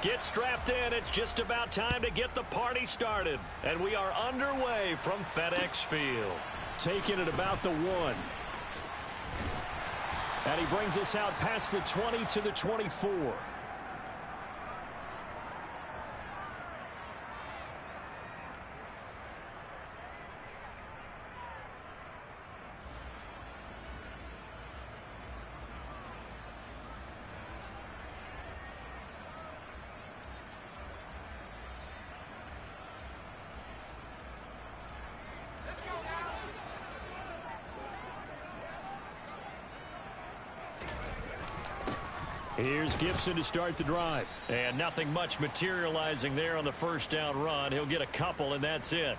Get strapped in. It's just about time to get the party started. And we are underway from FedEx Field. Taking it about the 1. And he brings us out past the 20 to the 24. Here's Gibson to start the drive. And nothing much materializing there on the first down run. He'll get a couple, and that's it.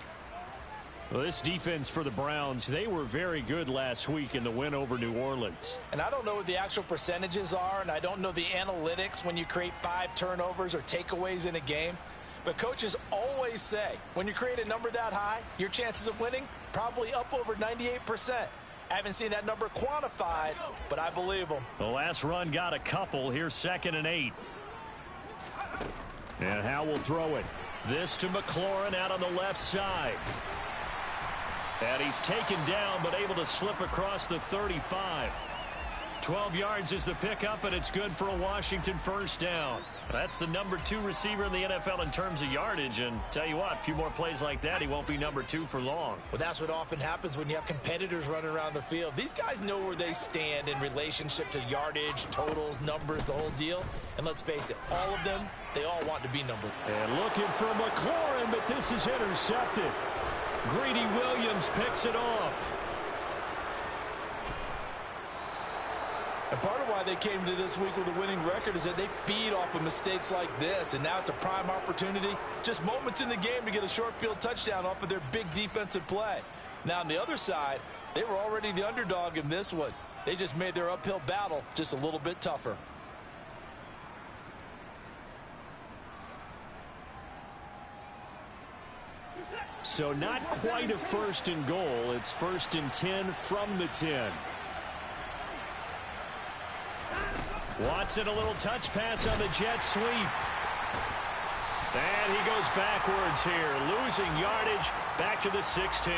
Well, this defense for the Browns, they were very good last week in the win over New Orleans. And I don't know what the actual percentages are, and I don't know the analytics when you create 5 turnovers or takeaways in a game. But coaches always say, when you create a number that high, your chances of winning probably up over 98%. I haven't seen that number quantified, but I believe them. The last run got a couple. Here's 2nd and 8. And Howe will throw it. This to McLaurin out on the left side. And he's taken down, but able to slip across the 35. 12 yards is the pickup, and it's good for a Washington first down. That's the number 2 receiver in the NFL in terms of yardage. And tell you what, a few more plays like that, he won't be number 2 for long. Well, that's what often happens when you have competitors running around the field. These guys know where they stand in relationship to yardage, totals, numbers, the whole deal. And let's face it, all of them, they all want to be number 1. And looking for McLaurin, but this is intercepted. Greedy Williams picks it off. And part of why they came to this week with a winning record is that they feed off of mistakes like this. And now it's a prime opportunity. Just moments in the game to get a short field touchdown off of their big defensive play. Now on the other side, they were already the underdog in this one. They just made their uphill battle just a little bit tougher. So not quite a 1st and goal. It's 1st and 10 from the 10. Watson, a little touch pass on the jet sweep. And he goes backwards here, losing yardage back to the 16.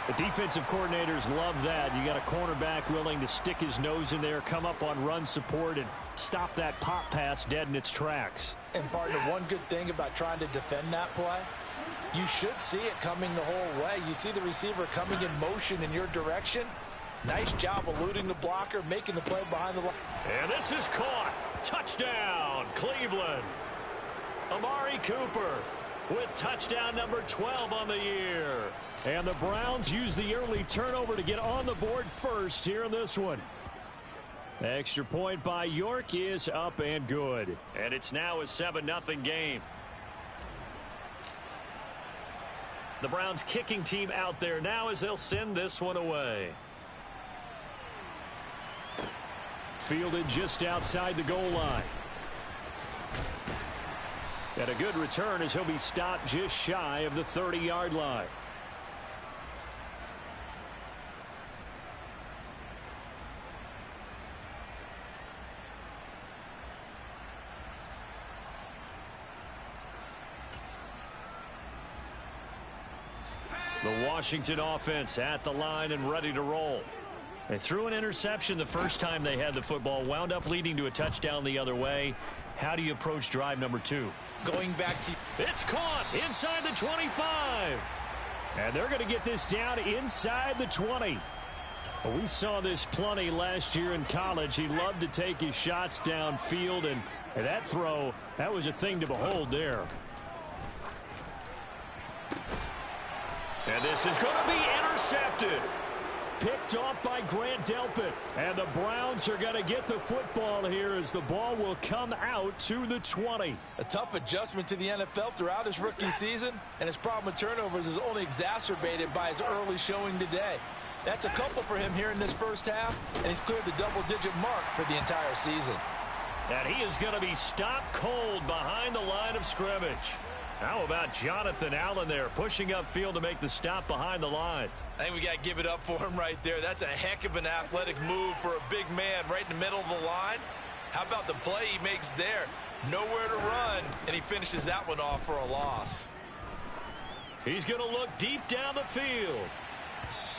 The defensive coordinators love that. You got a cornerback willing to stick his nose in there, come up on run support, and stop that pop pass dead in its tracks. And partner, one good thing about trying to defend that play, you should see it coming the whole way. You see the receiver coming in motion in your direction. Nice job eluding the blocker, making the play behind the line. And this is caught. Touchdown, Cleveland. Amari Cooper with touchdown number 12 on the year. And the Browns use the early turnover to get on the board first here in this one. Extra point by York is up and good. And it's now a 7-0 game. The Browns kicking team out there now as they'll send this one away. Fielded just outside the goal line. And a good return as he'll be stopped just shy of the 30-yard line. The Washington offense at the line and ready to roll. They threw an interception the first time they had the football, wound up leading to a touchdown the other way. How do you approach drive number 2? Going back to... It's caught inside the 25. And they're going to get this down inside the 20. Well, we saw this plenty last year in college. He loved to take his shots downfield, and that throw, that was a thing to behold there. And this is going to be intercepted. Picked off by Grant Delpit. And the Browns are going to get the football here as the ball will come out to the 20. A tough adjustment to the NFL throughout his rookie season, and his problem with turnovers is only exacerbated by his early showing today. That's a couple for him here in this first half, and he's cleared the double-digit mark for the entire season. And he is going to be stopped cold behind the line of scrimmage. How about Jonathan Allen there pushing upfield to make the stop behind the line? I think we got to give it up for him right there. That's a heck of an athletic move for a big man right in the middle of the line. How about the play he makes there? Nowhere to run, and he finishes that one off for a loss. He's going to look deep down the field.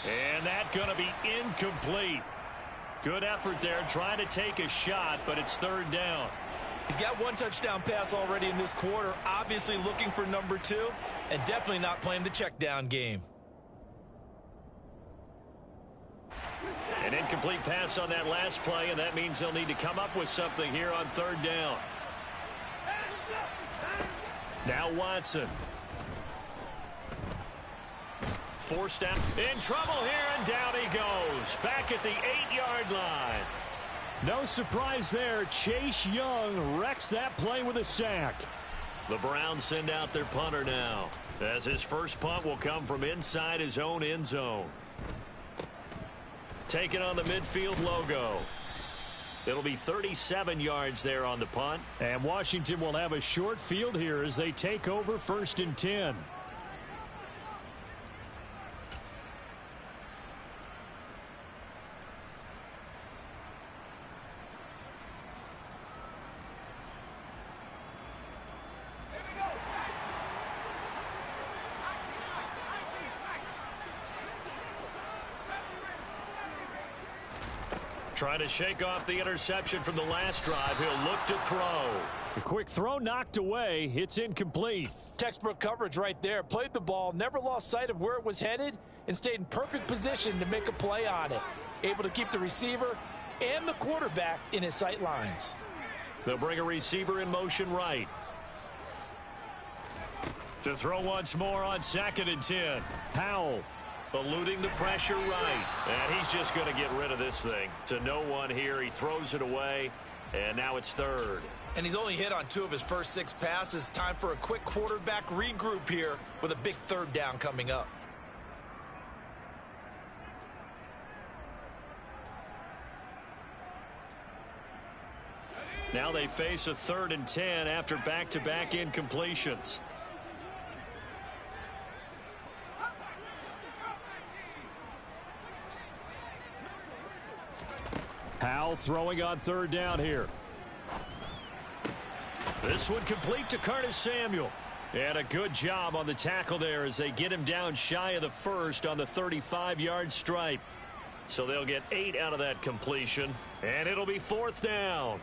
And that's going to be incomplete. Good effort there trying to take a shot, but it's third down. He's got one touchdown pass already in this quarter, obviously looking for number 2, and definitely not playing the check down game. An incomplete pass on that last play, and that means they'll need to come up with something here on third down. Now Watson. Forced out. In trouble here, and down he goes. Back at the 8-yard line. No surprise there. Chase Young wrecks that play with a sack. The Browns send out their punter now, as his first punt will come from inside his own end zone. Taking on the midfield logo. It'll be 37 yards there on the punt. And Washington will have a short field here as they take over 1st and 10. Trying to shake off the interception from the last drive. He'll look to throw. A quick throw knocked away. It's incomplete. Textbook coverage right there. Played the ball, never lost sight of where it was headed, and stayed in perfect position to make a play on it. Able to keep the receiver and the quarterback in his sight lines. They'll bring a receiver in motion right. To throw once more on 2nd and 10. Powell. Eluding the pressure right. And he's just going to get rid of this thing. To no one here. He throws it away. And now it's third. And he's only hit on 2 of his first 6 passes. Time for a quick quarterback regroup here with a big third down coming up. Now they face a 3rd and 10 after back-to-back incompletions. Powell throwing on 3rd down here. This one complete to Curtis Samuel. And a good job on the tackle there as they get him down shy of the first on the 35-yard stripe. So they'll get 8 out of that completion. And it'll be 4th down.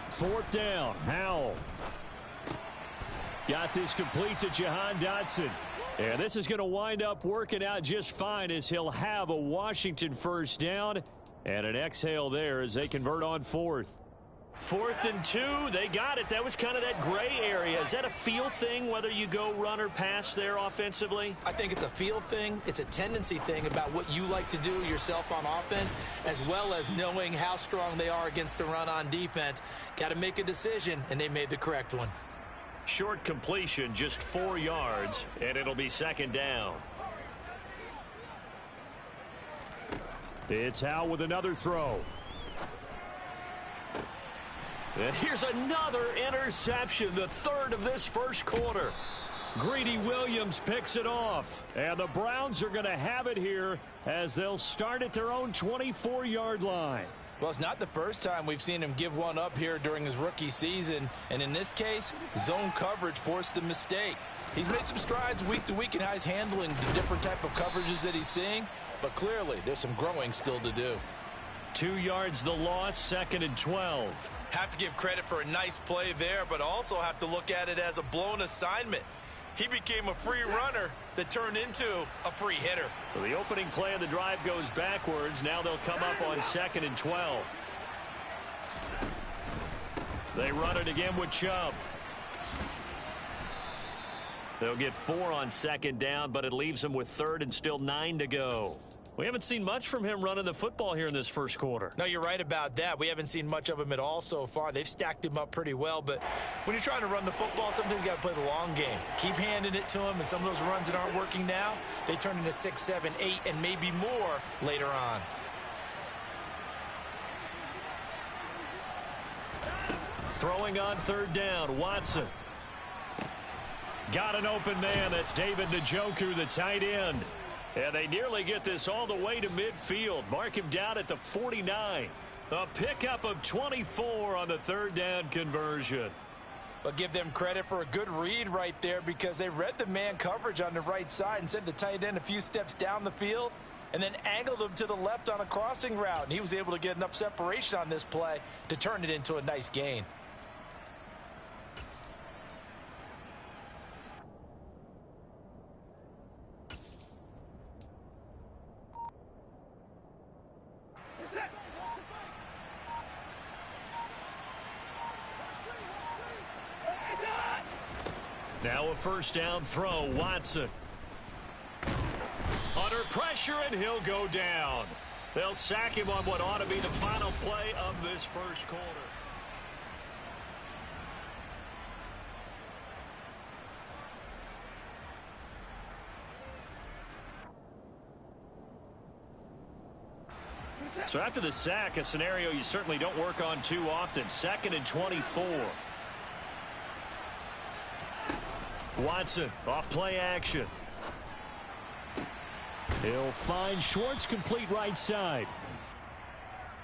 Fourth down. Howell. Got this complete to Jahan Dotson. And this is going to wind up working out just fine as he'll have a Washington first down. And an exhale there as they convert on 4th. 4th and 2. They got it. That was kind of that gray area. Is that a feel thing, whether you go run or pass there offensively? I think it's a feel thing. It's a tendency thing about what you like to do yourself on offense, as well as knowing how strong they are against the run on defense. Got to make a decision, and they made the correct one. Short completion, just 4 yards, and it'll be 2nd down. It's Howell with another throw. And here's another interception, the 3rd of this first quarter. Greedy Williams picks it off. And the Browns are going to have it here as they'll start at their own 24-yard line. Well, it's not the first time we've seen him give one up here during his rookie season. And in this case, zone coverage forced the mistake. He's made some strides week to week in how he's handling the different type of coverages that he's seeing. But clearly, there's some growing still to do. 2 yards the loss, 2nd and 12. Have to give credit for a nice play there, but also have to look at it as a blown assignment. He became a free runner that turned into a free hitter. So the opening play of the drive goes backwards. Now they'll come up on 2nd and 12. They run it again with Chubb. They'll get 4 on 2nd down, but it leaves them with 3rd and still 9 to go. We haven't seen much from him running the football here in this first quarter. No, you're right about that. We haven't seen much of him at all so far. They've stacked him up pretty well, but when you're trying to run the football, sometimes you got to play the long game. Keep handing it to him, and some of those runs that aren't working now, they turn into 6, 7, 8, and maybe more later on. Throwing on 3rd down, Watson. Got an open man. That's David Njoku, the tight end. And they nearly get this all the way to midfield. Mark him down at the 49. A pickup of 24 on the third down conversion. But give them credit for a good read right there, because they read the man coverage on the right side and sent the tight end a few steps down the field and then angled him to the left on a crossing route. And he was able to get enough separation on this play to turn it into a nice gain. Now a first down throw. Watson under pressure, and he'll go down. They'll sack him on what ought to be the final play of this first quarter. So after the sack, a scenario you certainly don't work on too often. 2nd and 24. Watson off play action. He'll find Schwartz, complete right side.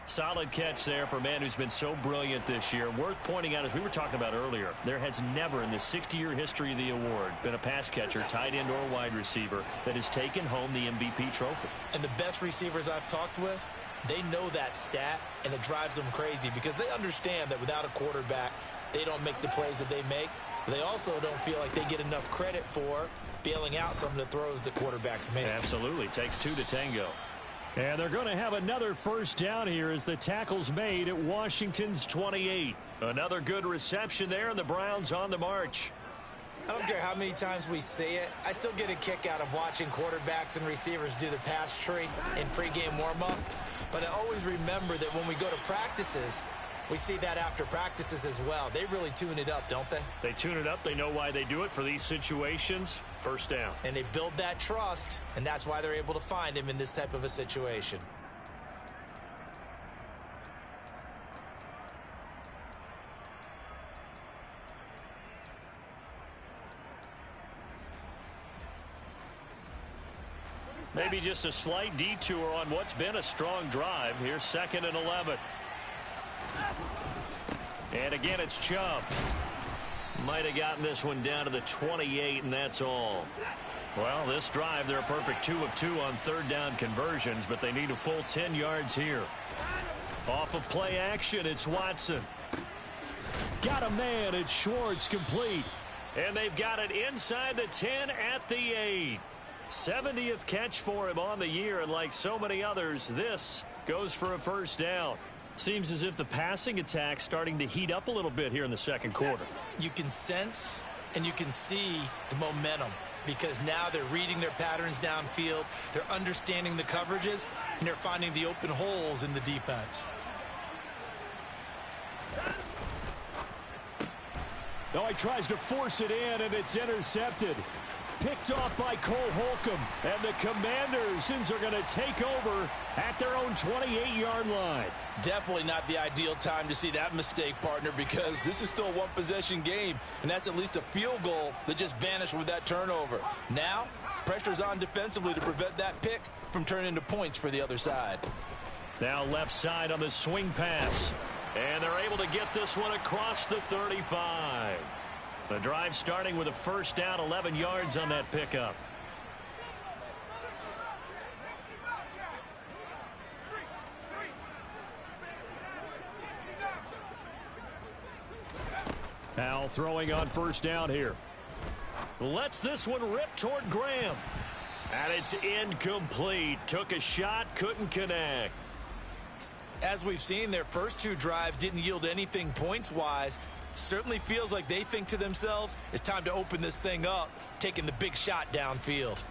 Solid catch there for a man who's been so brilliant this year. Worth pointing out, as we were talking about earlier, there has never in the 60-year history of the award been a pass catcher, tight end or wide receiver, that has taken home the MVP trophy. And the best receivers I've talked with, they know that stat, and it drives them crazy because they understand that without a quarterback, they don't make the plays that they make. They also don't feel like they get enough credit for bailing out some of the throws that quarterbacks make. Absolutely. Takes two to tango. And they're going to have another first down here as the tackle's made at Washington's 28. Another good reception there, and the Browns on the march. I don't care how many times we say it, I still get a kick out of watching quarterbacks and receivers do the pass tree in pregame warm-up. But I always remember that when we go to practices, we see that after practices as well. They really tune it up, don't they? They tune it up. They know why they do it for these situations. First down. And they build that trust, and that's why they're able to find him in this type of a situation. Maybe just a slight detour on what's been a strong drive. Here's 2nd and 11. And again, it's Chubb. Might have gotten this one down to the 28, and that's all. Well, this drive, they're a perfect 2 of 2 on third down conversions, but they need a full 10 yards here. Off of play action, it's Watson. Got a man, it's Schwartz, complete. And they've got it inside the 10 at the 8. 70th catch for him on the year, and like so many others, this goes for a first down. Seems as if the passing attack's starting to heat up a little bit here in the second quarter. You can sense and you can see the momentum because now they're reading their patterns downfield, they're understanding the coverages, and they're finding the open holes in the defense. Oh, he tries to force it in, and it's intercepted. Picked off by Cole Holcomb, and the Commanders are going to take over at their own 28-yard line. Definitely not the ideal time to see that mistake, partner, because this is still a one-possession game, and that's at least a field goal that just vanished with that turnover. Now, pressure's on defensively to prevent that pick from turning into points for the other side. Now left side on the swing pass, and they're able to get this one across the 35. The drive starting with a first down, 11 yards on that pickup. Now throwing on first down here. Lets this one rip toward Graham. And it's incomplete. Took a shot, couldn't connect. As we've seen, their first two drives didn't yield anything points-wise. Certainly feels like they think to themselves, it's time to open this thing up, taking the big shot downfield.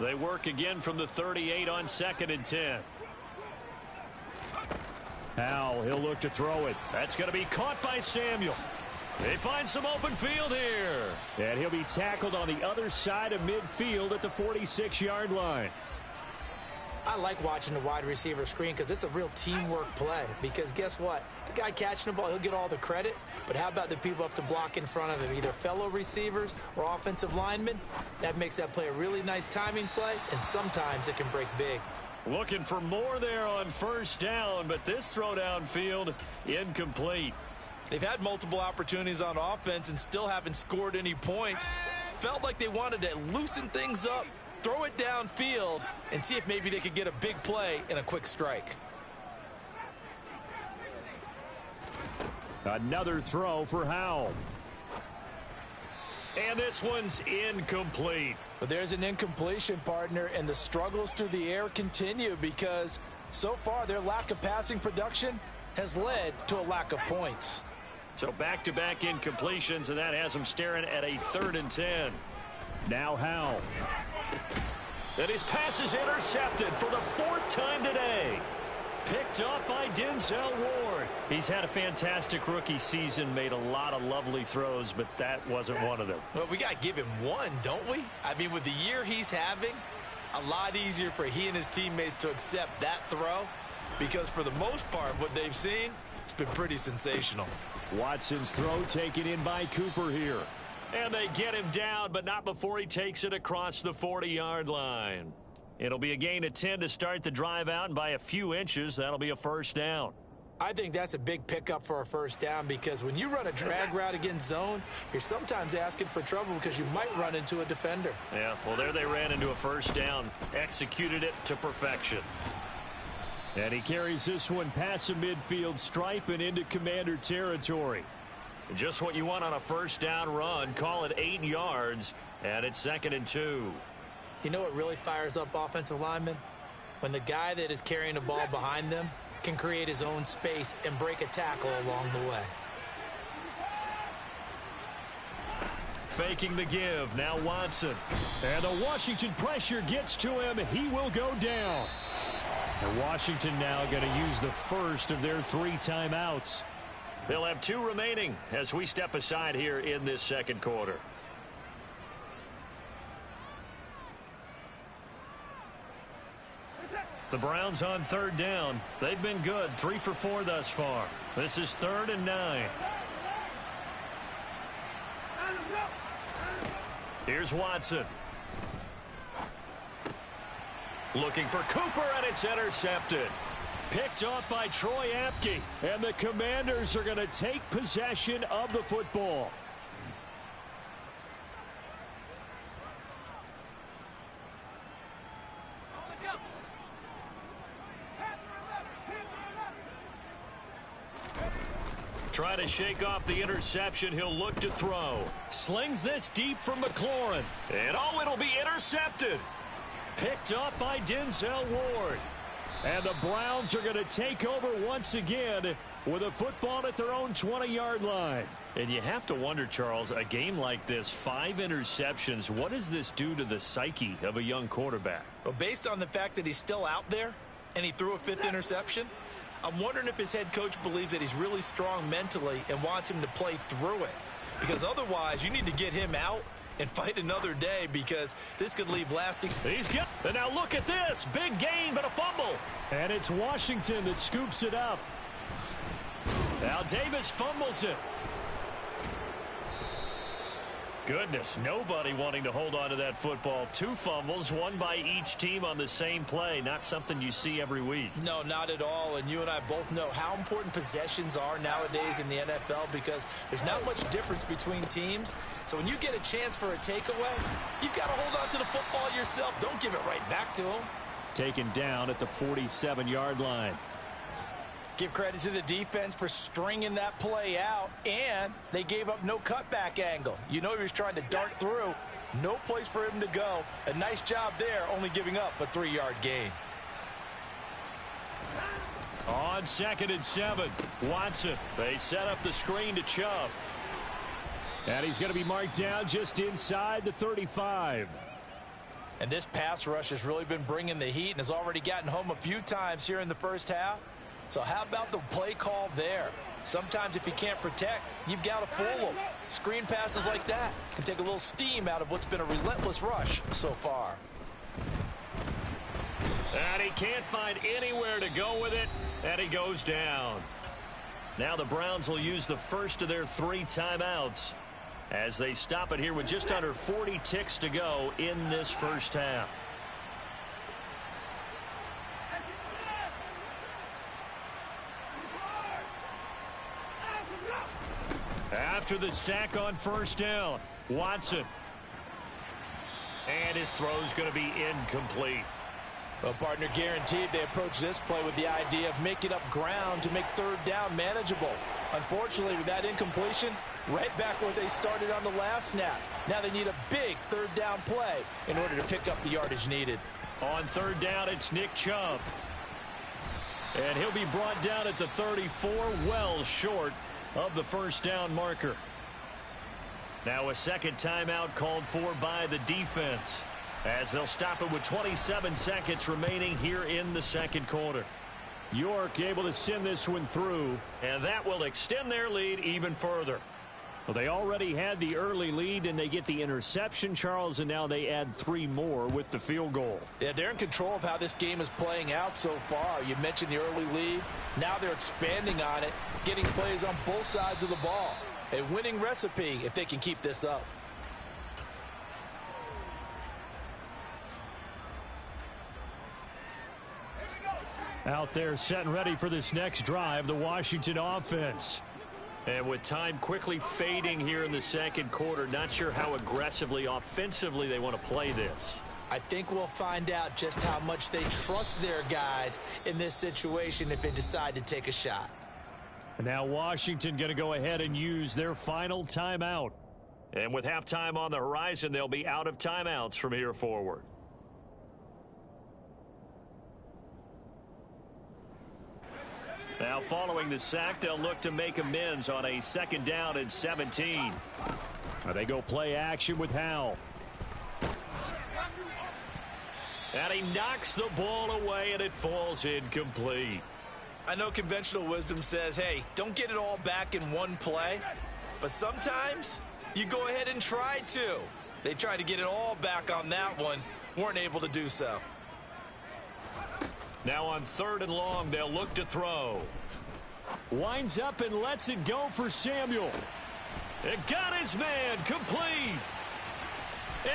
They work again from the 38 on 2nd and 10. Now he'll look to throw it. That's going to be caught by Samuel. They find some open field here. And he'll be tackled on the other side of midfield at the 46-yard line. I like watching the wide receiver screen because it's a real teamwork play. Because guess what? The guy catching the ball, he'll get all the credit. But how about the people have to block in front of him, either fellow receivers or offensive linemen? That makes that play a really nice timing play, and sometimes it can break big. Looking for more there on first down, but this throw downfield incomplete. They've had multiple opportunities on offense and still haven't scored any points. Felt like they wanted to loosen things up, throw it downfield, and see if maybe they could get a big play and a quick strike. Another throw for Howell. And this one's incomplete. But there's an incompletion, partner, and the struggles through the air continue because so far their lack of passing production has led to a lack of points. So back-to-back incompletions, and that has them staring at a 3rd and 10. Now Howell. And his pass is intercepted for the 4th time today. Picked up by Denzel Ward. He's had a fantastic rookie season, made a lot of lovely throws, but that wasn't one of them. Well, we got to give him one, don't we? I mean, with the year he's having, a lot easier for he and his teammates to accept that throw because for the most part, what they've seen, it's been pretty sensational. Watson's throw taken in by Cooper here. And they get him down, but not before he takes it across the 40-yard line. It'll be a gain of 10 to start the drive out, and by a few inches, that'll be a first down. I think that's a big pickup for a first down because when you run a drag route against zone, you're sometimes asking for trouble because you might run into a defender. Yeah, well, there they ran into a first down, executed it to perfection. And he carries this one past the midfield stripe and into Commander territory. Just what you want on a first down run. Call it 8 yards, and it's 2nd and 2. You know what really fires up offensive linemen? When the guy that is carrying the ball behind them can create his own space and break a tackle along the way. Faking the give. Now Watson. And the Washington pressure gets to him. He will go down. And Washington now going to use the first of their 3 timeouts. They'll have 2 remaining as we step aside here in this second quarter. The Browns on 3rd down. They've been good, 3 for 4 thus far. This is 3rd and 9. Here's Watson. Looking for Cooper, and it's intercepted. Picked off by Troy Apke. And the Commanders are going to take possession of the football. Trying to shake off the interception. He'll look to throw. Slings this deep from McLaurin. And it'll be intercepted. Picked up by Denzel Ward. And the Browns are going to take over once again with a football at their own 20-yard line. And you have to wonder, Charles, a game like this, 5 interceptions, what does this do to the psyche of a young quarterback? Well, based on the fact that he's still out there and he threw a 5th interception, I'm wondering if his head coach believes that he's really strong mentally and wants him to play through it. Because otherwise, you need to get him out and fight another day because this could leave lasting. He's good. And now look at this. Big gain, but a fumble. And it's Washington that scoops it up. Now Davis fumbles it. Goodness, nobody wanting to hold on to that football. 2 fumbles, 1 by each team on the same play. Not something you see every week. No, not at all. And you and I both know how important possessions are nowadays in the NFL because there's not much difference between teams. So when you get a chance for a takeaway, you've got to hold on to the football yourself. Don't give it right back to him. Taken down at the 47-yard line. Give credit to the defense for stringing that play out, and they gave up no cutback angle. You know he was trying to dart through. No place for him to go. A nice job there, only giving up a 3-yard gain. On 2nd and 7, Watson. They set up the screen to Chubb. And he's going to be marked down just inside the 35. And this pass rush has really been bringing the heat and has already gotten home a few times here in the first half. So how about the play call there? Sometimes if you can't protect, you've got to fool them. Screen passes like that can take a little steam out of what's been a relentless rush so far. And he can't find anywhere to go with it, and he goes down. Now the Browns will use the first of their 3 timeouts as they stop it here with just under 40 ticks to go in this first half. After the sack on first down, Watson. And his throw's going to be incomplete. Well, partner, guaranteed they approach this play with the idea of making up ground to make third down manageable. Unfortunately, with that incompletion, right back where they started on the last snap. Now they need a big third down play in order to pick up the yardage needed. On third down, it's Nick Chubb. And he'll be brought down at the 34, well short of the first down marker. Now a second timeout called for by the defense, as they'll stop it with 27 seconds remaining here in the second quarter. York able to send this one through, and that will extend their lead even further. Well, they already had the early lead, and they get the interception, Charles, and now they add 3 more with the field goal. Yeah, they're in control of how this game is playing out so far. You mentioned the early lead. Now they're expanding on it, getting plays on both sides of the ball. A winning recipe if they can keep this up. Out there set and ready for this next drive, the Washington offense. And with time quickly fading here in the second quarter, not sure how aggressively, offensively they want to play this. I think we'll find out just how much they trust their guys in this situation if they decide to take a shot. And now Washington going to go ahead and use their final timeout. And with halftime on the horizon, they'll be out of timeouts from here forward. Now following the sack, they'll look to make amends on a second down and 17. Now they go play action with Howell. And he knocks the ball away, and it falls incomplete. I know conventional wisdom says, hey, don't get it all back in one play. But sometimes you go ahead and try to. They tried to get it all back on that one. Weren't able to do so. Now on third and long, they'll look to throw. Winds up and lets it go for Samuel. It got his man complete.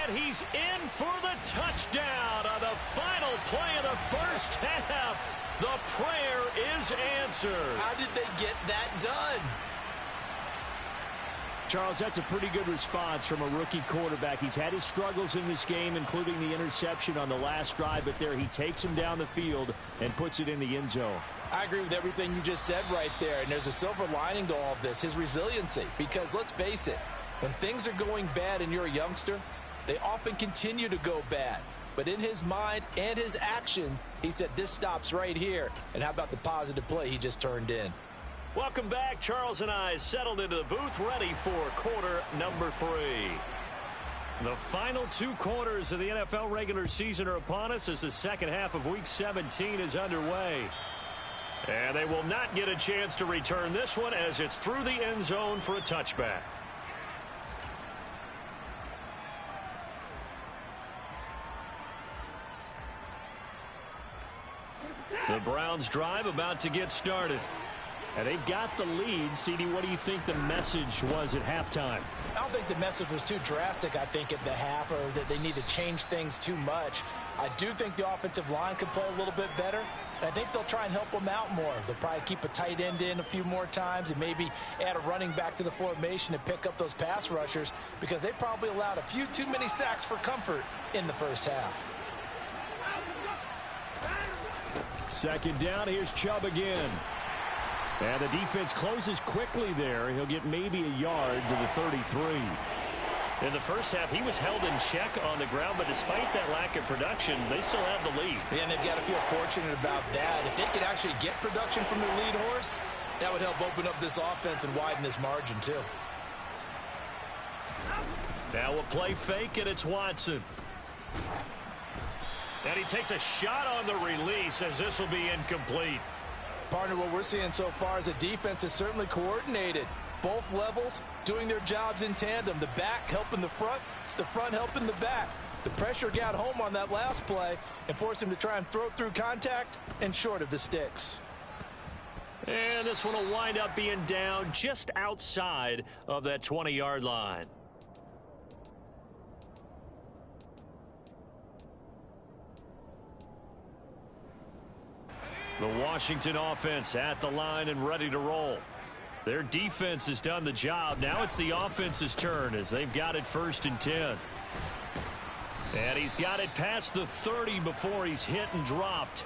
And he's in for the touchdown on the final play of the first half. The prayer is answered. How did they get that done? Charles, that's a pretty good response from a rookie quarterback. He's had his struggles in this game, including the interception on the last drive, but there he takes him down the field and puts it in the end zone. I agree with everything you just said right there, and there's a silver lining to all of this, his resiliency. Because let's face it, when things are going bad and you're a youngster, they often continue to go bad. But in his mind and his actions, he said this stops right here. And how about the positive play he just turned in? Welcome back. Charles and I settled into the booth, ready for quarter number 3. The final 2 quarters of the NFL regular season are upon us as the second half of Week 17 is underway. And they will not get a chance to return this one as it's through the end zone for a touchback. The Browns drive about to get started. And they've got the lead. CD, what do you think the message was at halftime? I don't think the message was too drastic, I think, at the half, or that they need to change things too much. I do think the offensive line could play a little bit better. I think they'll try and help them out more. They'll probably keep a tight end in a few more times and maybe add a running back to the formation and pick up those pass rushers, because they probably allowed a few too many sacks for comfort in the first half. Second down, here's Chubb again. And the defense closes quickly there. He'll get maybe a yard to the 33. In the first half, he was held in check on the ground, but despite that lack of production, they still have the lead. Yeah, and they've got to feel fortunate about that. If they could actually get production from their lead horse, that would help open up this offense and widen this margin too. Now a play fake, and it's Watson. And he takes a shot on the release as this will be incomplete. Partner, what we're seeing so far is the defense is certainly coordinated. Both levels doing their jobs in tandem. The back helping the front helping the back. The pressure got home on that last play and forced him to try and throw through contact and short of the sticks. And this one will wind up being down just outside of that 20-yard line. The Washington offense at the line and ready to roll. Their defense has done the job. Now it's the offense's turn as they've got it 1st and 10. And he's got it past the 30 before he's hit and dropped.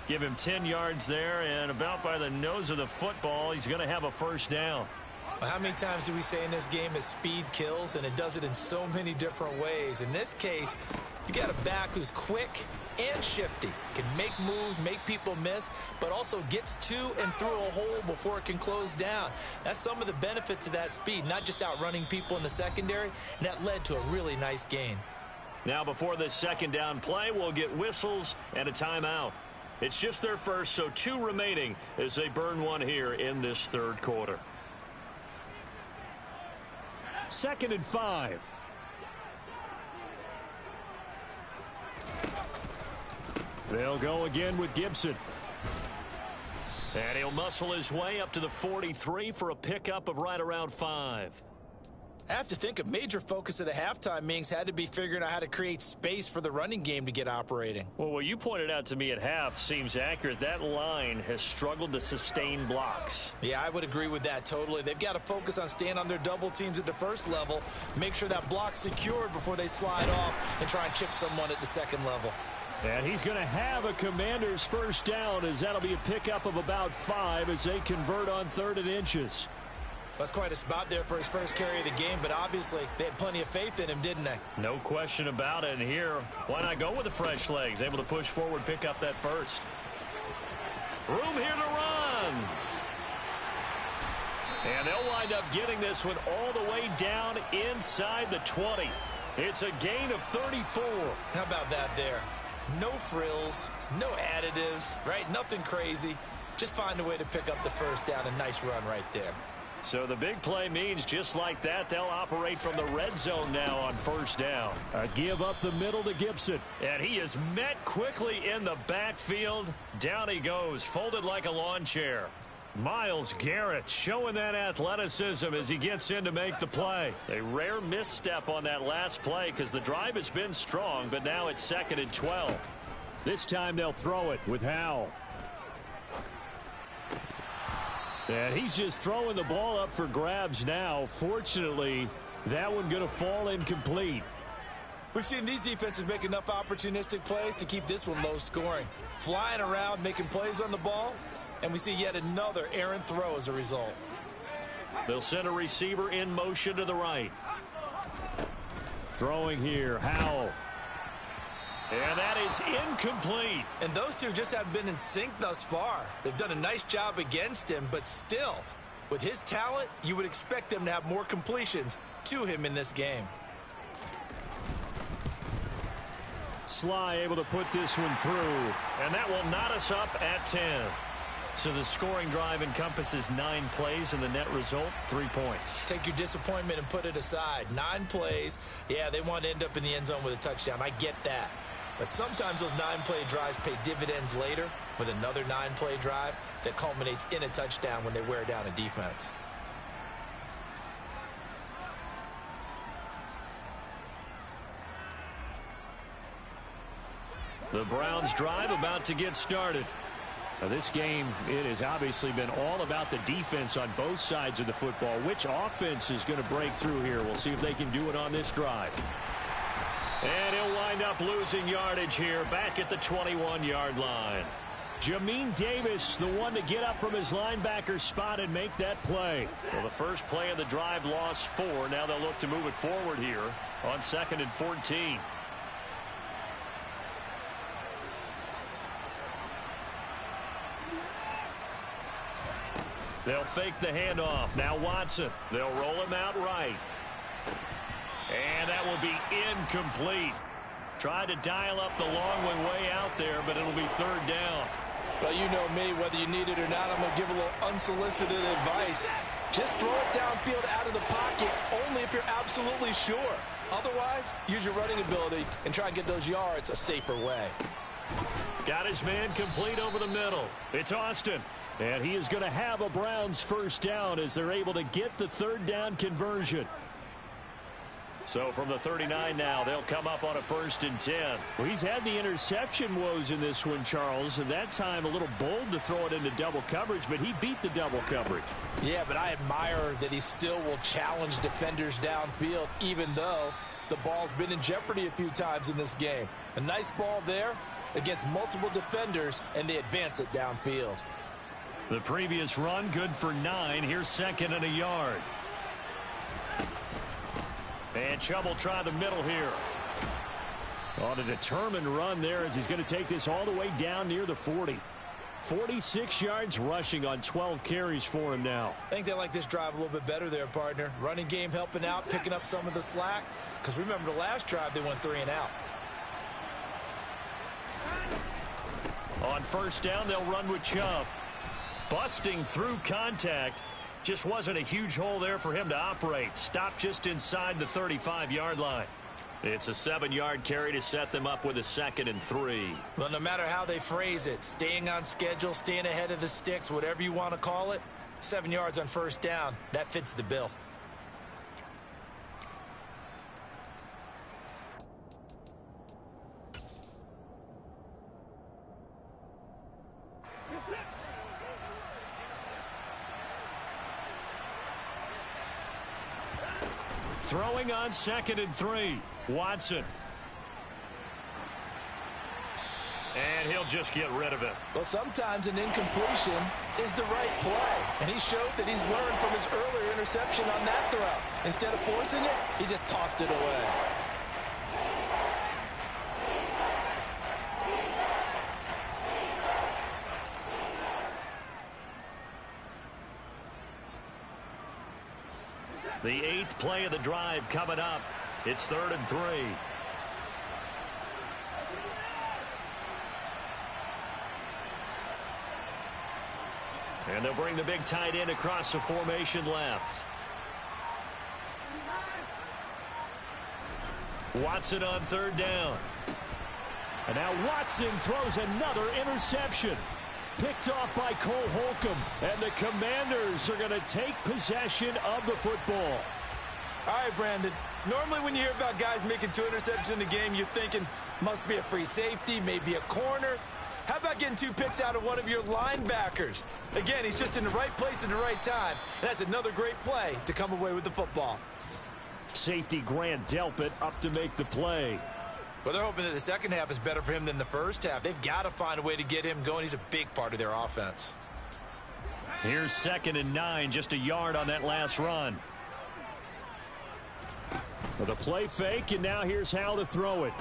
Give him 10 yards there, and about by the nose of the football, he's going to have a 1st down. Well, how many times do we say in this game that speed kills, and it does it in so many different ways? In this case, you got a back who's quick and shifty, can make moves, make people miss, but also gets to and through a hole before it can close down. That's some of the benefits of that speed, not just outrunning people in the secondary, and that led to a really nice gain. Now before this 2nd down play, we'll get whistles and a timeout. It's just their first, so 2 remaining as they burn one here in this 3rd quarter. 2nd and 5. They'll go again with Gibson. And he'll muscle his way up to the 43 for a pickup of right around 5. I have to think a major focus of the halftime meetings had to be figuring out how to create space for the running game to get operating. Well, what you pointed out to me at half seems accurate. That line has struggled to sustain blocks. Yeah, I would agree with that totally. They've got to focus on staying on their double teams at the 1st level, make sure that block's secured before they slide off and try and chip someone at the 2nd level. And he's going to have a Commanders 1st down, as that'll be a pickup of about 5 as they convert on 3rd and inches. That's quite a spot there for his first carry of the game, but obviously they had plenty of faith in him, didn't they? No question about it. And here, why not go with the fresh legs? Able to push forward, pick up that 1st. Room here to run. And they'll wind up getting this one all the way down inside the 20. It's a gain of 34. How about that there? No frills, no additives, right? Nothing crazy. Just find a way to pick up the 1st down. A nice run right there. So the big play means just like that, they'll operate from the red zone now on 1st down. A give up the middle to Gibson. And he is met quickly in the backfield. Down he goes, folded like a lawn chair. Myles Garrett showing that athleticism as he gets in to make the play. A rare misstep on that last play because the drive has been strong, but now it's 2nd and 12. This time they'll throw it with Howell. And he's just throwing the ball up for grabs now. Fortunately, that one going to fall incomplete. We've seen these defenses make enough opportunistic plays to keep this one low scoring. Flying around, making plays on the ball, and we see yet another errant throw as a result. They'll send a receiver in motion to the right. Throwing here, Howell. And that is incomplete. And those two just haven't been in sync thus far. They've done a nice job against him, but still, with his talent, you would expect them to have more completions to him in this game. Sly able to put this one through, and that will knot us up at 10. So the scoring drive encompasses 9 plays, and the net result, 3 points. Take your disappointment and put it aside. 9 plays. Yeah, they want to end up in the end zone with a touchdown. I get that. But sometimes those 9-play drives pay dividends later with another 9-play drive that culminates in a touchdown when they wear down a defense. The Browns drive about to get started. Now this game, it has obviously been all about the defense on both sides of the football. Which offense is going to break through here? We'll see if they can do it on this drive. And he'll wind up losing yardage here back at the 21-yard line. Jamin Davis, the one to get up from his linebacker spot and make that play. Well, the first play of the drive lost 4. Now they'll look to move it forward here on 2nd and 14. They'll fake the handoff. Now Watson. They'll roll him out right. And that will be incomplete. Tried to dial up the long one way out there, but it'll be 3rd down. Well, you know me, whether you need it or not, I'm going to give a little unsolicited advice. Just throw it downfield out of the pocket only if you're absolutely sure. Otherwise, use your running ability and try and get those yards a safer way. Got his man complete over the middle. It's Austin. And he is going to have a Browns first down as they're able to get the third down conversion. So from the 39 now, they'll come up on a 1st and 10. Well, he's had the interception woes in this one, Charles, and that time a little bold to throw it into double coverage, but he beat the double coverage. Yeah, but I admire that he still will challenge defenders downfield, even though the ball's been in jeopardy a few times in this game. A nice ball there against multiple defenders, and they advance it downfield. The previous run good for 9. Here's 2nd and a yard. And Chubb will try the middle here. On a determined run there as he's going to take this all the way down near the 40. 46 yards rushing on 12 carries for him now. I think they like this drive a little bit better there, partner. Running game helping out, picking up some of the slack. Because remember the last drive they went 3 and out. On 1st down, they'll run with Chubb. Busting through contact. Just wasn't a huge hole there for him to operate. Stopped just inside the 35-yard line. It's a 7-yard carry to set them up with a 2nd and 3. Well, no matter how they phrase it, staying on schedule, staying ahead of the sticks, whatever you want to call it, 7 yards on 1st down, that fits the bill. Throwing on 2nd and 3. Watson. And he'll just get rid of it. Well, sometimes an incompletion is the right play. And he showed that he's learned from his earlier interception on that throw. Instead of forcing it, he just tossed it away. The 8th play of the drive coming up. It's 3rd and 3. And they'll bring the big tight end across the formation left. Watson on 3rd down. And now Watson throws another interception. Picked off by Cole Holcomb. And the Commanders are going to take possession of the football. All right, Brandon. Normally when you hear about guys making 2 interceptions in the game, you're thinking must be a free safety, maybe a corner. How about getting 2 picks out of one of your linebackers? Again, he's just in the right place at the right time. And that's another great play to come away with the football. Safety Grant Delpit up to make the play. Well, they're hoping that the second half is better for him than the first half. They've got to find a way to get him going. He's a big part of their offense. Here's 2nd and 9, just a yard on that last run. With a play fake, and now here's how to throw it.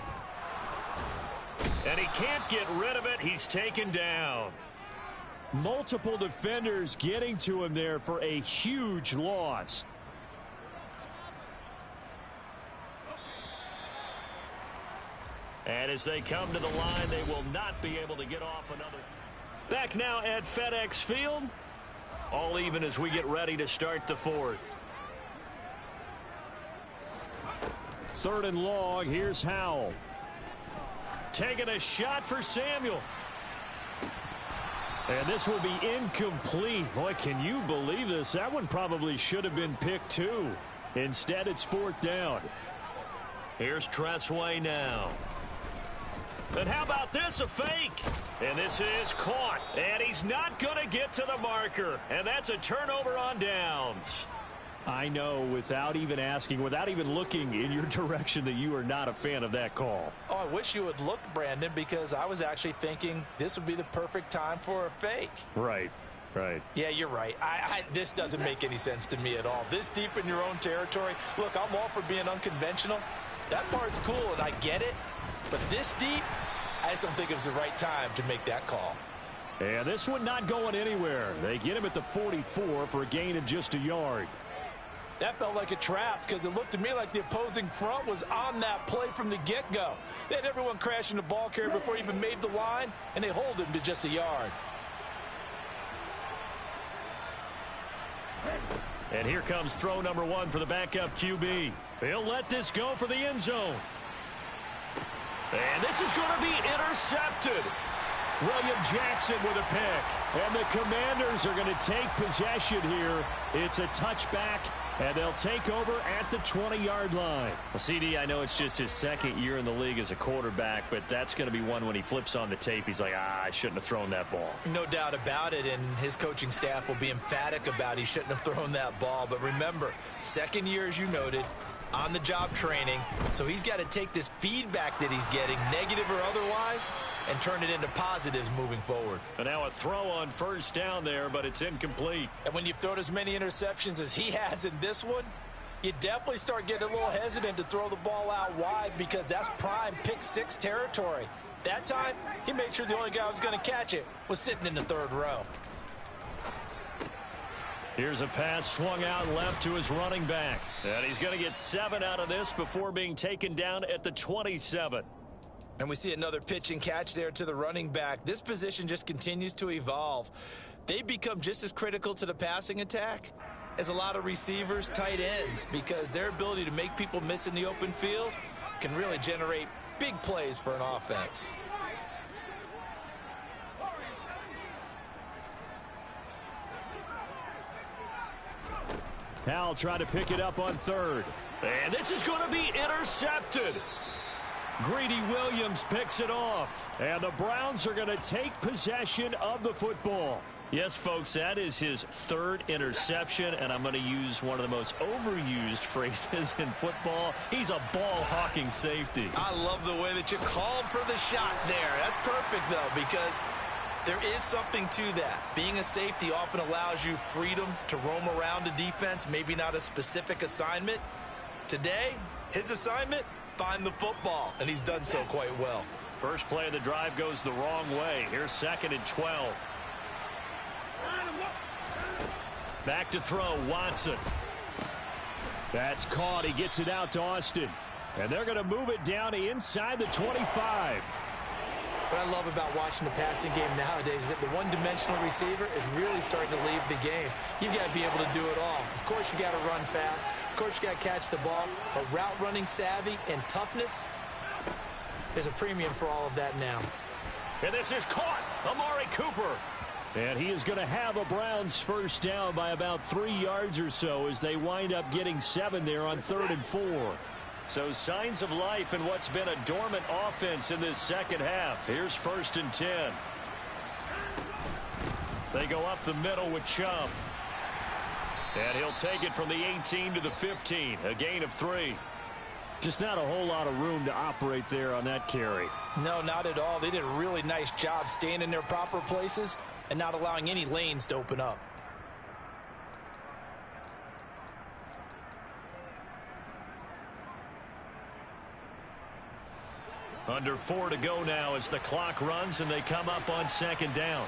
And he can't get rid of it. He's taken down. Multiple defenders getting to him there for a huge loss. And as they come to the line, they will not be able to get off another. Back now at FedEx Field. All even as we get ready to start the 4th. 3rd and long. Here's Howell. Taking a shot for Samuel. And this will be incomplete. Boy, can you believe this? That one probably should have been picked too. Instead, it's 4th down. Here's Tressway now. And how about this, a fake? And this is caught. And he's not going to get to the marker. And that's a turnover on downs. I know, without even asking, without even looking in your direction, that you are not a fan of that call. Oh, I wish you would look, Brandon, because I was actually thinking this would be the perfect time for a fake. Right. Yeah, you're right. This doesn't make any sense to me at all. This deep in your own territory. Look, I'm all for being unconventional. That part's cool, and I get it. But this deep, I just don't think it was the right time to make that call. Yeah, this one not going anywhere. They get him at the 44 for a gain of just a yard. That felt like a trap because it looked to me like the opposing front was on that play from the get-go. They had everyone crashing the ball carrier before he even made the line, and they hold him to just a yard. And here comes throw number 1 for the backup QB. He'll let this go for the end zone. And this is going to be intercepted. William Jackson with a pick. And the Commanders are going to take possession here. It's a touchback, and they'll take over at the 20-yard line. Well, CD, I know it's just his second year in the league as a quarterback, but that's going to be one when he flips on the tape. He's like, I shouldn't have thrown that ball. No doubt about it, and his coaching staff will be emphatic about he shouldn't have thrown that ball. But remember, second year, as you noted, on-the-job training, so he's got to take this feedback that he's getting, negative or otherwise, and turn it into positives moving forward. And now a throw on first down there, but it's incomplete. And when you've thrown as many interceptions as he has in this one, you definitely start getting a little hesitant to throw the ball out wide because that's prime pick-6 territory. That time, he made sure the only guy who was going to catch it was sitting in the third row. Here's a pass swung out left to his running back. And he's going to get 7 out of this before being taken down at the 27. And we see another pitch and catch there to the running back. This position just continues to evolve. They become just as critical to the passing attack as a lot of receivers, tight ends, because their ability to make people miss in the open field can really generate big plays for an offense. Howell tried to pick it up on third. And this is going to be intercepted. Greedy Williams picks it off. And the Browns are going to take possession of the football. Yes, folks, that is his third interception, and I'm going to use one of the most overused phrases in football. He's a ball-hawking safety. I love the way that you called for the shot there. That's perfect, though, because there is something to that. Being a safety often allows you freedom to roam around a defense, maybe not a specific assignment. Today, his assignment, find the football, and he's done so quite well. First play of the drive goes the wrong way. Here's 2nd and 12. Back to throw, Watson. That's caught. He gets it out to Austin. And they're going to move it down inside the 25. What I love about watching the passing game nowadays is that the one-dimensional receiver is really starting to leave the game. You've got to be able to do it all. Of course, you got to run fast. Of course, you got to catch the ball. But route running savvy and toughness, there's a premium for all of that now. And this is caught. Amari Cooper. And he is going to have a Browns first down by about 3 yards or so as they wind up getting 7 there on 3rd and 4. So signs of life in what's been a dormant offense in this second half. Here's 1st and 10. They go up the middle with Chubb. And he'll take it from the 18 to the 15. A gain of 3. Just not a whole lot of room to operate there on that carry. No, not at all. They did a really nice job staying in their proper places and not allowing any lanes to open up. Under 4 to go now as the clock runs and they come up on 2nd down.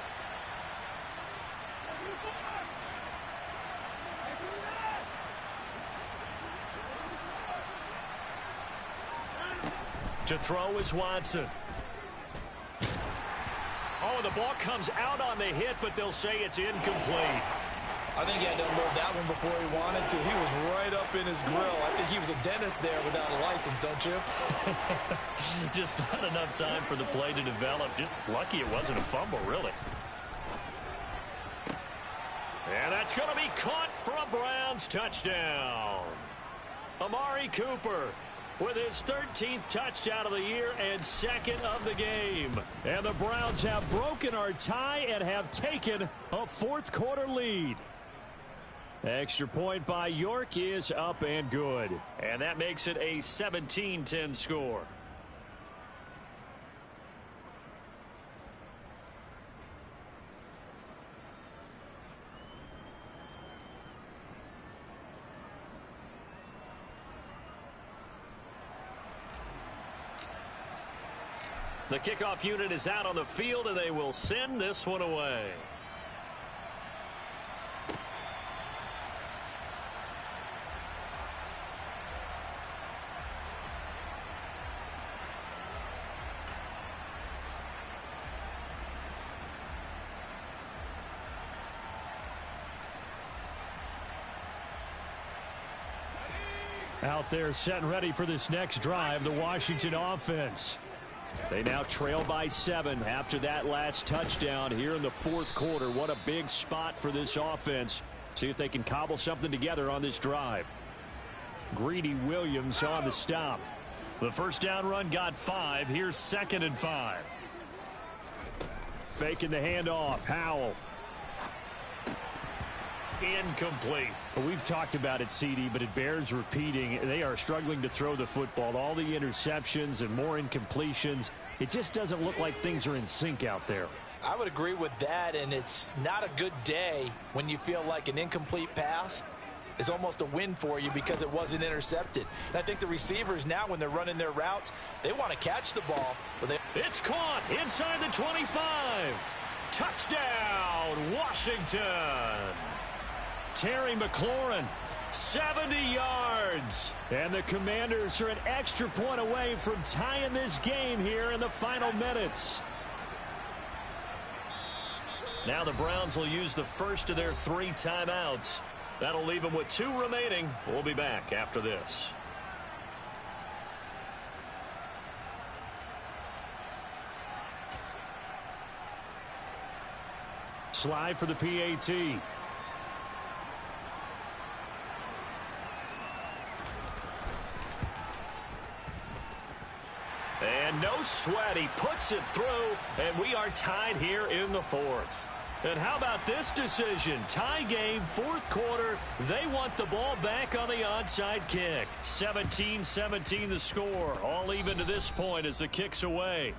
To throw is Watson. Oh, the ball comes out on the hit, but they'll say it's incomplete. I think he had to unload that one before he wanted to. He was right up in his grill. I think he was a dentist there without a license, don't you? Just not enough time for the play to develop. Just lucky it wasn't a fumble, really. And that's going to be caught for a Browns touchdown. Amari Cooper with his 13th touchdown of the year and 2nd of the game. And the Browns have broken our tie and have taken a 4th quarter lead. Extra point by York is up and good. And that makes it a 17-10 score. The kickoff unit is out on the field, and they will send this one away. Out there setting ready for this next drive, the Washington offense. They now trail by 7 after that last touchdown here in the fourth quarter. What a big spot for this offense. See if they can cobble something together on this drive. Greedy Williams on the stop. The first down run got 5. Here's 2nd and 5. Faking the handoff. Howell. Incomplete. Well, we've talked about it, CD, but it bears repeating. They are struggling to throw the football. All the interceptions and more incompletions. It just doesn't look like things are in sync out there. I would agree with that, and it's not a good day when you feel like an incomplete pass is almost a win for you because it wasn't intercepted. And I think the receivers now, when they're running their routes, they want to catch the ball. But it's caught inside the 25. Touchdown, Washington. Terry McLaurin, 70 yards. And the Commanders are an extra point away from tying this game here in the final minutes. Now the Browns will use the first of their 3 timeouts. That'll leave them with 2 remaining. We'll be back after this. Slide for the PAT. And no sweat. He puts it through, and we are tied here in the 4th. And how about this decision? Tie game, 4th quarter. They want the ball back on the onside kick. 17-17 the score. All even to this point as the kick's away.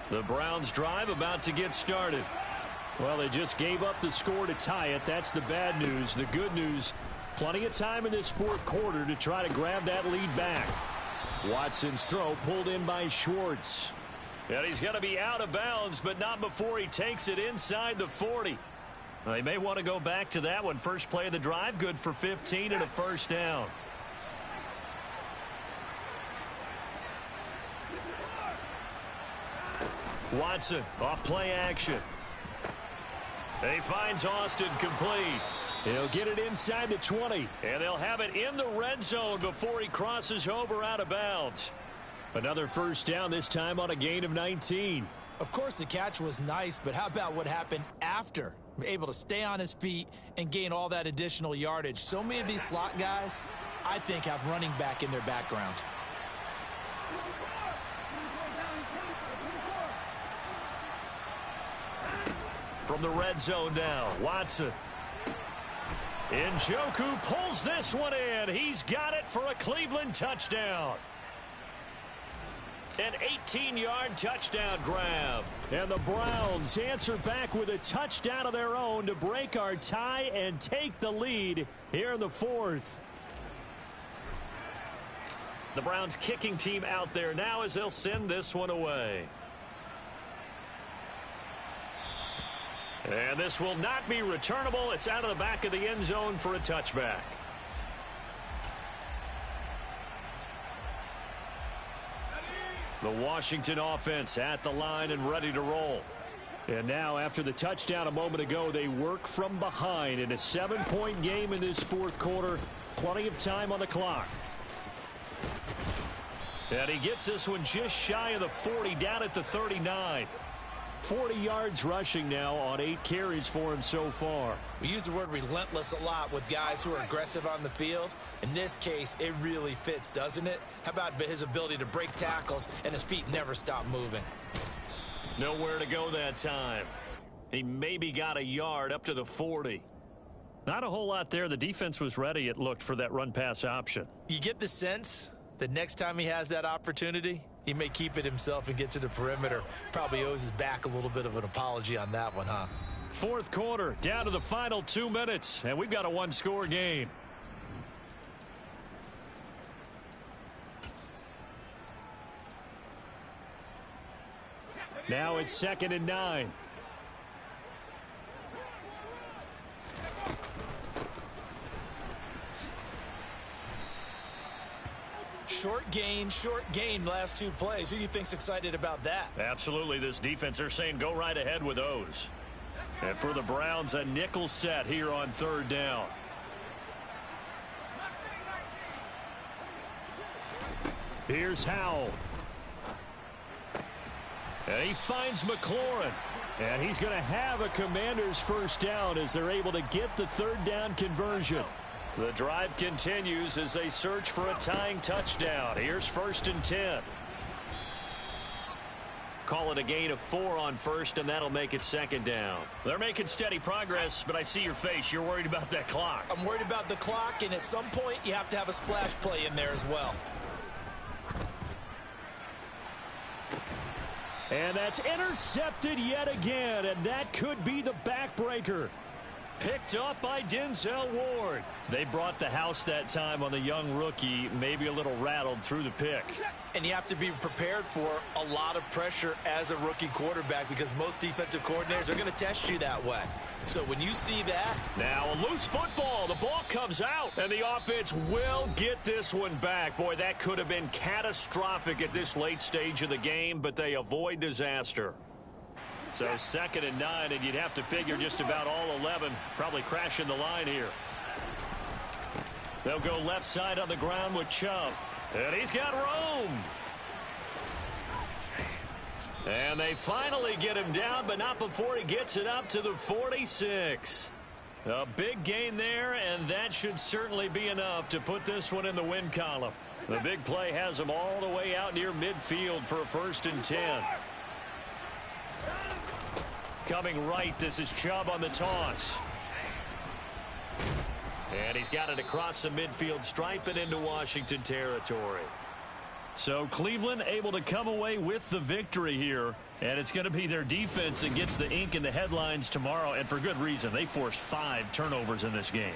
The Browns drive about to get started. Well, they just gave up the score to tie it. That's the bad news. The good news, plenty of time in this 4th quarter to try to grab that lead back. Watson's throw pulled in by Schwartz. And he's going to be out of bounds, but not before he takes it inside the 40. Well, they may want to go back to that one. First play of the drive, good for 15 and a first down. Watson off play action. He finds Austin complete. He'll get it inside the 20. And they'll have it in the red zone before he crosses over out of bounds. Another first down, this time on a gain of 19. Of course, the catch was nice, but how about what happened after? Able to stay on his feet and gain all that additional yardage. So many of these slot guys, I think, have running back in their background. From the red zone now, Watson. Njoku pulls this one in. He's got it for a Cleveland touchdown. An 18-yard touchdown grab. And the Browns answer back with a touchdown of their own to break our tie and take the lead here in the 4th. The Browns kicking team out there now as they'll send this one away. And this will not be returnable. It's out of the back of the end zone for a touchback. The Washington offense at the line and ready to roll. And now after the touchdown a moment ago, they work from behind in a 7-point game in this 4th quarter. Plenty of time on the clock. And he gets this one just shy of the 40, down at the 39. 40 yards rushing now on 8 carries for him so far. We use the word relentless a lot with guys who are aggressive on the field. In this case, it really fits, doesn't it? How about his ability to break tackles and his feet never stop moving? Nowhere to go that time. He maybe got a yard up to the 40. Not a whole lot there. The defense was ready, it looked, for that run-pass option. You get the sense that next time he has that opportunity, he may keep it himself and get to the perimeter. Probably owes his back a little bit of an apology on that one, huh? 4th quarter, down to the final 2 minutes, and we've got a 1-score game. Now it's 2nd and 9. short gain last 2 plays. Who do you think's excited about that? Absolutely. This defense, they're saying go right ahead with those. And for the Browns, a nickel set here on 3rd down. Here's Howell. And he finds McLaurin. And he's going to have a Commanders first down as they're able to get the 3rd down conversion. The drive continues as they search for a tying touchdown. Here's 1st and 10. Call it a gain of 4 on 1st, and that'll make it 2nd down. They're making steady progress, but I see your face. You're worried about that clock. I'm worried about the clock, and at some point you have to have a splash play in there as well. And that's intercepted yet again, and that could be the backbreaker. Picked up by Denzel Ward. They brought the house that time on the young rookie, maybe a little rattled through the pick. And you have to be prepared for a lot of pressure as a rookie quarterback because most defensive coordinators are going to test you that way. So when you see that. Now a loose football. The ball comes out, and the offense will get this one back. Boy, that could have been catastrophic at this late stage of the game, but they avoid disaster. So 2nd and 9, and you'd have to figure just about all 11 probably crashing the line here. They'll go left side on the ground with Chubb. And he's got room. And they finally get him down, but not before he gets it up to the 46. A big gain there, and that should certainly be enough to put this one in the win column. The big play has him all the way out near midfield for a 1st and 10. Coming right, this is Chubb on the toss. And he's got it across the midfield stripe and into Washington territory. So Cleveland able to come away with the victory here. And it's going to be their defense that gets the ink in the headlines tomorrow. And for good reason. They forced 5 turnovers in this game.